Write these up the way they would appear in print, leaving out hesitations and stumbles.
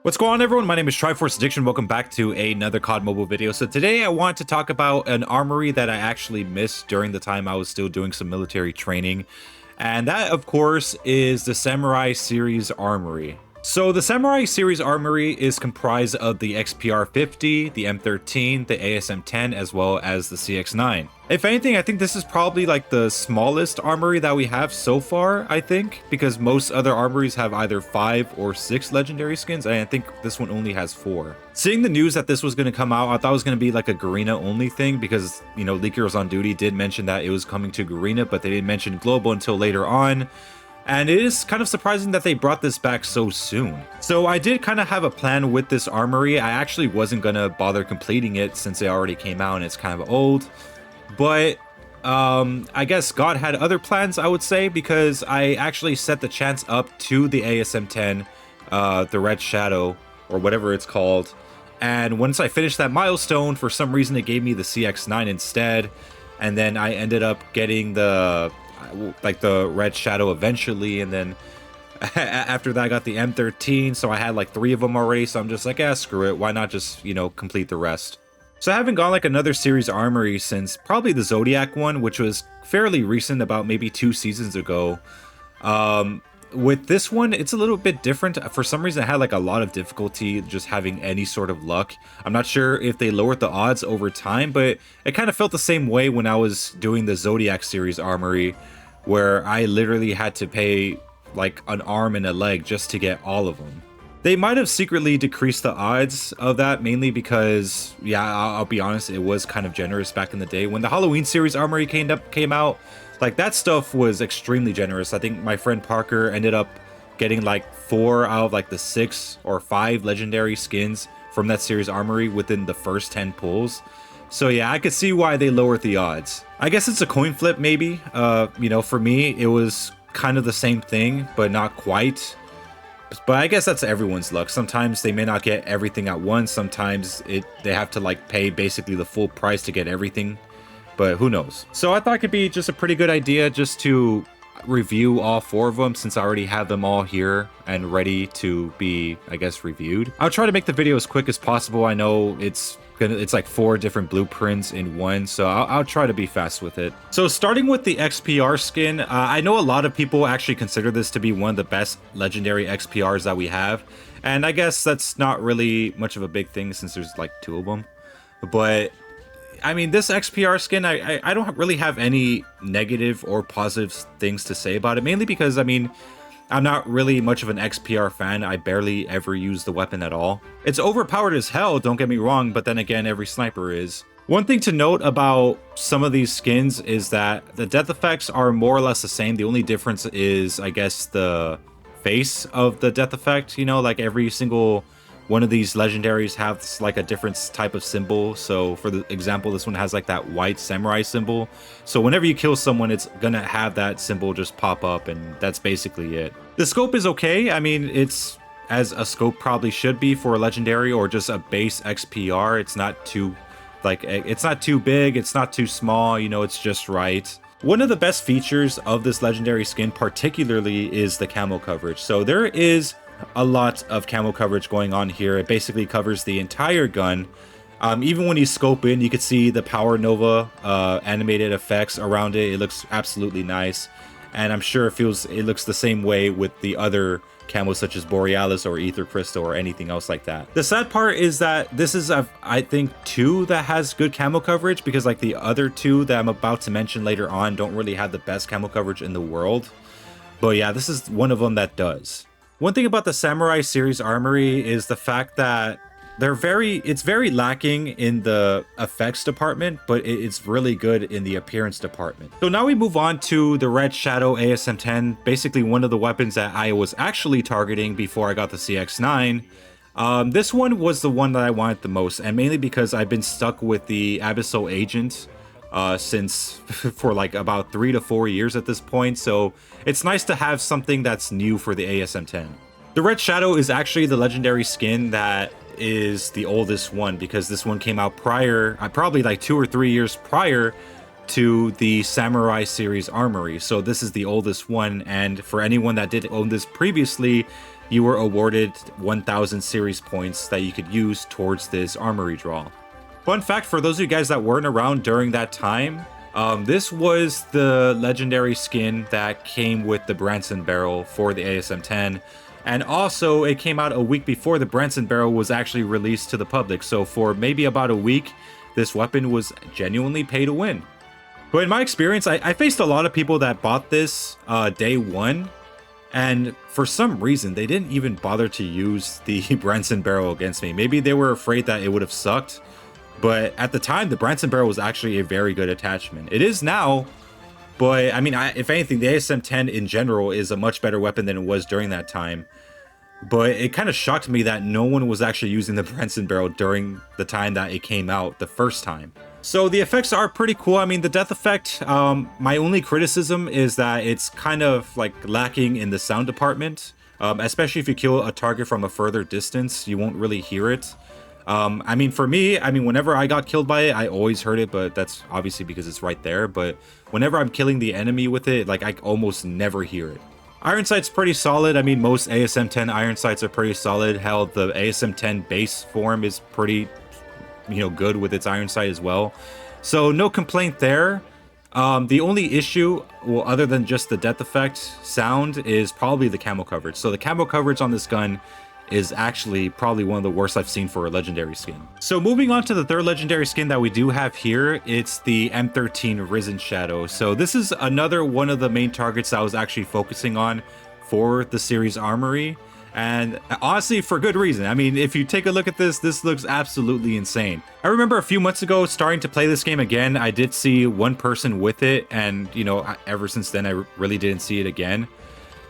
What's going on, everyone? My name is Triforce Addiction. Welcome back to another COD mobile video. So today I want to talk about an armory that I actually missed during the time I was still doing some military training. And that, of course, is the Samurai Series Armory. So the Samurai Series Armory is comprised of the XPR-50, the M13, the ASM10, as well as the CX9. If anything, I think this is probably like the smallest armory that we have so far, I think, because most other armories have either 5 or 6 legendary skins, and I think this one only has 4. Seeing the news that this was going to come out, I thought it was going to be like a Garena only thing because, you know, Leakers on Duty did mention that it was coming to Garena, but they didn't mention Global until later on. And it is kind of surprising that they brought this back so soon. So I did kind of have a plan with this armory. I actually wasn't going to bother completing it since it already came out and it's kind of old. But I guess God had other plans, I would say, because I actually set the chance up to the ASM10, the Red Shadow, or whatever it's called. And once I finished that milestone, for some reason it gave me the CX9 instead. And then I ended up getting the Red Shadow eventually, and then after that I got the M13, so I had like 3 of them already, so I'm just like, yeah, screw it, why not just, you know, complete the rest. So I haven't gone like another series armory since probably the Zodiac one, which was fairly recent, about maybe 2 seasons ago. With this one, it's a little bit different. For some reason, I had like a lot of difficulty just having any sort of luck. I'm not sure if they lowered the odds over time, but it kind of felt the same way when I was doing the Zodiac series armory, where I literally had to pay like an arm and a leg just to get all of them. They might have secretly decreased the odds of that, mainly because, yeah, I'll be honest, it was kind of generous back in the day. When the Halloween series armory came out, like, that stuff was extremely generous. I think my friend Parker ended up getting like 4 out of like the 6 or 5 legendary skins from that series armory within the first 10 pulls. So yeah, I could see why they lowered the odds. I guess it's a coin flip, maybe. You know, for me, it was kind of the same thing, but not quite. But I guess that's everyone's luck. Sometimes they may not get everything at once. Sometimes they have to like pay basically the full price to get everything. But who knows? So I thought it could be just a pretty good idea just to review all 4 of them, since I already have them all here and ready to be, I guess, reviewed. I'll try to make the video as quick as possible. I know it's like 4 different blueprints in one, so I'll try to be fast with it. So starting with the XPR skin, I know a lot of people actually consider this to be one of the best legendary XPRs that we have, and I guess that's not really much of a big thing since there's like 2 of them. But I mean, this XPR skin, I don't really have any negative or positive things to say about it, mainly because, I mean, I'm not really much of an XPR fan. I barely ever use the weapon at all. It's overpowered as hell, don't get me wrong, but then again, every sniper is. One thing to note about some of these skins is that the death effects are more or less the same. The only difference is, I guess, the face of the death effect. You know, like every single one of these legendaries has like a different type of symbol. So for the example, this one has like that white samurai symbol. So whenever you kill someone, it's gonna have that symbol just pop up, and that's basically it. The scope is okay. I mean, it's as a scope probably should be for a legendary or just a base XPR. It's not too it's not too big, it's not too small, you know, it's just right. One of the best features of this legendary skin particularly is the camo coverage. So there is a lot of camo coverage going on here. It basically covers the entire gun. Even when you scope in, you can see the Power Nova animated effects around it. It looks absolutely nice, and I'm sure it looks the same way with the other camos such as Borealis or Ether Crystal or anything else like that. The sad part is that this is I think 2 that has good camo coverage, because like the other 2 that I'm about to mention later on don't really have the best camo coverage in the world. But yeah, this is one of them that does. One thing about the Samurai series armory is the fact that it's very lacking in the effects department, but it's really good in the appearance department. So now we move on to the Red Shadow ASM10, basically one of the weapons that I was actually targeting before I got the CX9. This one was the one that I wanted the most, and mainly because I've been stuck with the Abyssal Agent since for like about 3 to 4 years at this point, so it's nice to have something that's new for the ASM10. The Red Shadow is actually the legendary skin that is the oldest one, because this one came out prior, probably like 2 or 3 years prior to the Samurai series armory. So this is the oldest one, and for anyone that did own this previously, you were awarded 1000 series points that you could use towards this armory draw. Fun fact for those of you guys that weren't around during that time, this was the legendary skin that came with the Branson barrel for the ASM10. And also, it came out a week before the Branson barrel was actually released to the public. So for maybe about a week, this weapon was genuinely pay to win. But in my experience, I faced a lot of people that bought this day one. And for some reason, they didn't even bother to use the Branson barrel against me. Maybe they were afraid that it would have sucked. But at the time, the Branson barrel was actually a very good attachment. It is now, but I mean, if anything, the ASM10 in general is a much better weapon than it was during that time. But it kind of shocked me that no one was actually using the Branson barrel during the time that it came out the first time. So the effects are pretty cool. I mean, the death effect, my only criticism is that it's kind of like lacking in the sound department. Especially if you kill a target from a further distance, you won't really hear it. I mean, for me, whenever I got killed by it, I always heard it, but that's obviously because it's right there. But whenever I'm killing the enemy with it, like, I almost never hear it. Iron Sight's pretty solid. I mean, most ASM10 Iron Sights are pretty solid. Hell, the ASM10 base form is pretty, good with its Iron Sight as well. So no complaint there. The only issue, well, other than just the death effect sound, is probably the camo coverage. So the camo coverage on this gun is actually probably one of the worst I've seen for a legendary skin. So moving on to the third legendary skin that we do have here, it's the M13 Risen Shadow. So this is another one of the main targets I was actually focusing on for the series Armory. And honestly, for good reason. I mean, if you take a look at this looks absolutely insane. I remember a few months ago starting to play this game again, I did see one person with it, and ever since then I really didn't see it again.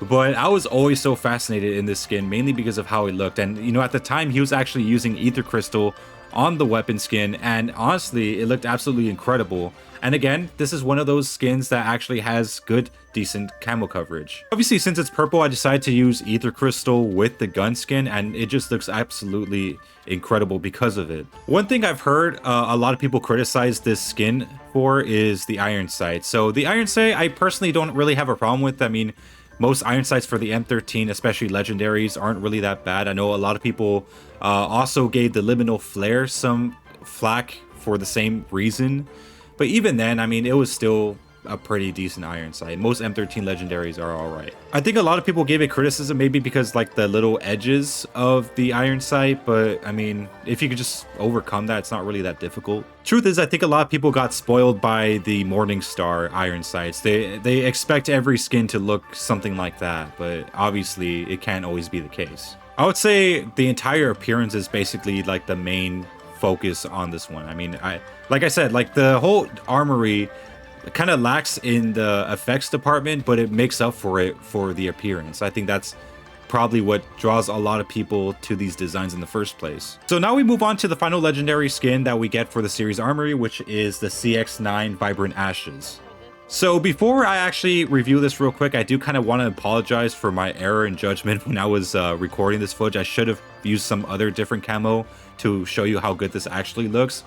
But I was always so fascinated in this skin, mainly because of how it looked. And, at the time, he was actually using Ether Crystal on the weapon skin. And honestly, it looked absolutely incredible. And again, this is one of those skins that actually has good, decent camo coverage. Obviously, since it's purple, I decided to use Ether Crystal with the gun skin. And it just looks absolutely incredible because of it. One thing I've heard a lot of people criticize this skin for is the Iron Sight. So the Iron Sight, I personally don't really have a problem with. I mean, most Iron Sights for the M13, especially legendaries, aren't really that bad. I know a lot of people also gave the Liminal Flare some flack for the same reason. But even then, I mean, it was still a pretty decent Iron Sight. Most M13 legendaries are alright. I think a lot of people gave it criticism maybe because like the little edges of the Iron Sight, but I mean, if you could just overcome that, it's not really that difficult. Truth is, I think a lot of people got spoiled by the Morningstar Iron Sights. They expect every skin to look something like that, but obviously it can't always be the case. I would say the entire appearance is basically like the main focus on this one. I mean, like I said, like the whole Armory, it kind of lacks in the effects department, but it makes up for it for the appearance. I think that's probably what draws a lot of people to these designs in the first place. So now we move on to the final legendary skin that we get for the series Armory, which is the CX9 Vibrant Ashes. So before I actually review this real quick, I do kind of want to apologize for my error in judgment when I was recording this footage. I should have used some other different camo to show you how good this actually looks.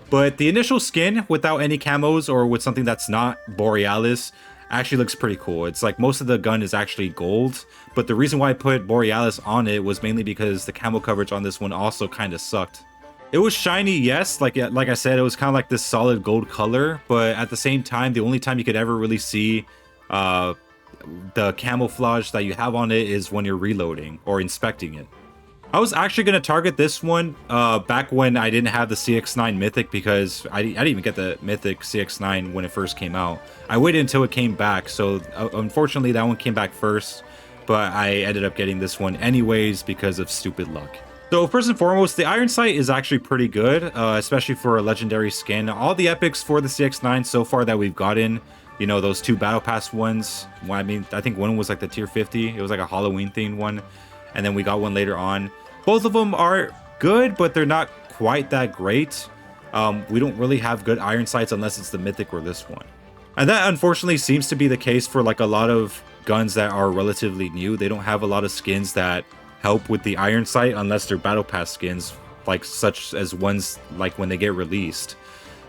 But the initial skin without any camos or with something that's not Borealis actually looks pretty cool. It's like most of the gun is actually gold, but the reason why I put Borealis on it was mainly because the camo coverage on this one also kind of sucked. It was shiny, yes, like I said, it was kind of like this solid gold color, but at the same time, the only time you could ever really see the camouflage that you have on it is when you're reloading or inspecting it. I was actually going to target this one back when I didn't have the CX9 Mythic, because I didn't even get the Mythic CX9 when it first came out. I waited until it came back, so unfortunately that one came back first, but I ended up getting this one anyways because of stupid luck. So first and foremost, the Iron Sight is actually pretty good, especially for a legendary skin. All the epics for the CX9 so far that we've gotten, those two Battle Pass ones, well, I mean, I think one was like the tier 50, it was like a Halloween themed one, and then we got one later on. Both of them are good, but they're not quite that great. We don't really have good Iron Sights unless it's the Mythic or this one. And that unfortunately seems to be the case for like a lot of guns that are relatively new. They don't have a lot of skins that help with the Iron Sight unless they're Battle Pass skins, like such as ones like when they get released.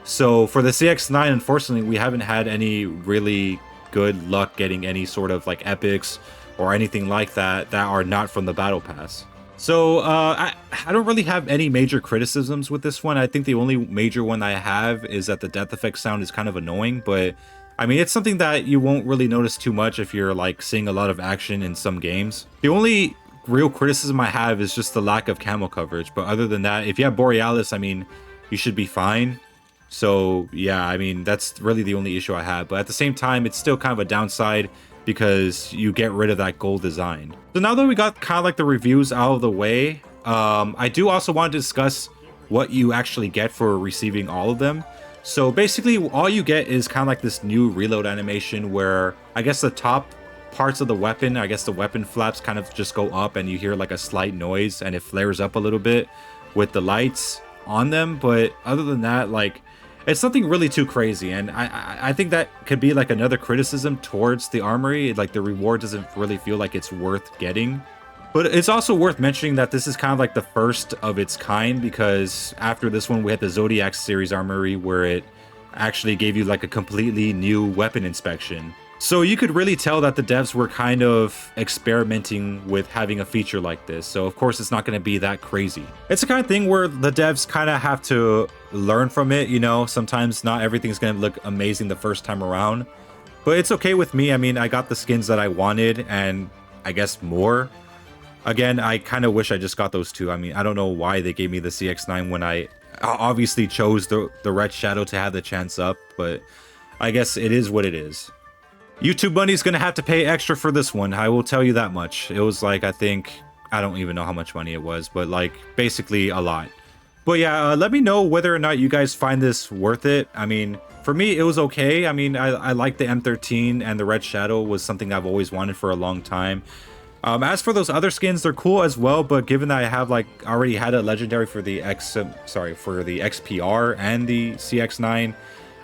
So for the CX9, unfortunately, we haven't had any really good luck getting any sort of like epics or anything like that that are not from the battle pass. So I don't really have any major criticisms with this one. I think the only major one I have is that the death effect sound is kind of annoying, but I mean, it's something that you won't really notice too much if you're like seeing a lot of action in some games. The only real criticism I have is just the lack of camo coverage, but other than that, if you have Borealis, I mean, you should be fine. So yeah, I mean, that's really the only issue I have, but at the same time, it's still kind of a downside because you get rid of that gold design. So now that we got kind of like the reviews out of the way, I do also want to discuss what you actually get for receiving all of them. So basically all you get is kind of like this new reload animation where I guess the top parts of the weapon, I guess the weapon flaps kind of just go up and you hear like a slight noise and it flares up a little bit with the lights on them. But other than that, like, it's nothing really too crazy, and I think that could be like another criticism towards the Armory. Like, the reward doesn't really feel like it's worth getting. But it's also worth mentioning that this is kind of like the first of its kind, because after this one we had the Zodiac series Armory where it actually gave you like a completely new weapon inspection. So you could really tell that the devs were kind of experimenting with having a feature like this. So of course it's not going to be that crazy. It's the kind of thing where the devs kind of have to learn from it, you know. Sometimes not everything's going to look amazing the first time around, but it's okay with me. I mean, I got the skins that I wanted and I guess more. Again, I kind of wish I just got those two. I mean, I don't know why they gave me the CX9 when I obviously chose the Red Shadow to have the chance up, but I guess it is what it is. YouTube Money's gonna have to pay extra for this one, I will tell you that much. It was like, I think, I don't even know how much money it was, but like basically a lot. But yeah, let me know whether or not you guys find this worth it. I mean, for me, it was okay. I mean, I like the M13, and the Red Shadow was something I've always wanted for a long time. As for those other skins, they're cool as well, but given that I have like already had a legendary for the for the XPR and the CX9,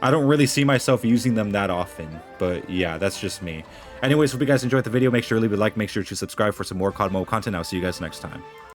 I don't really see myself using them that often. But yeah, that's just me. Anyways, hope you guys enjoyed the video. Make sure to leave a like, make sure to subscribe for some more COD mobile content. I'll see you guys next time.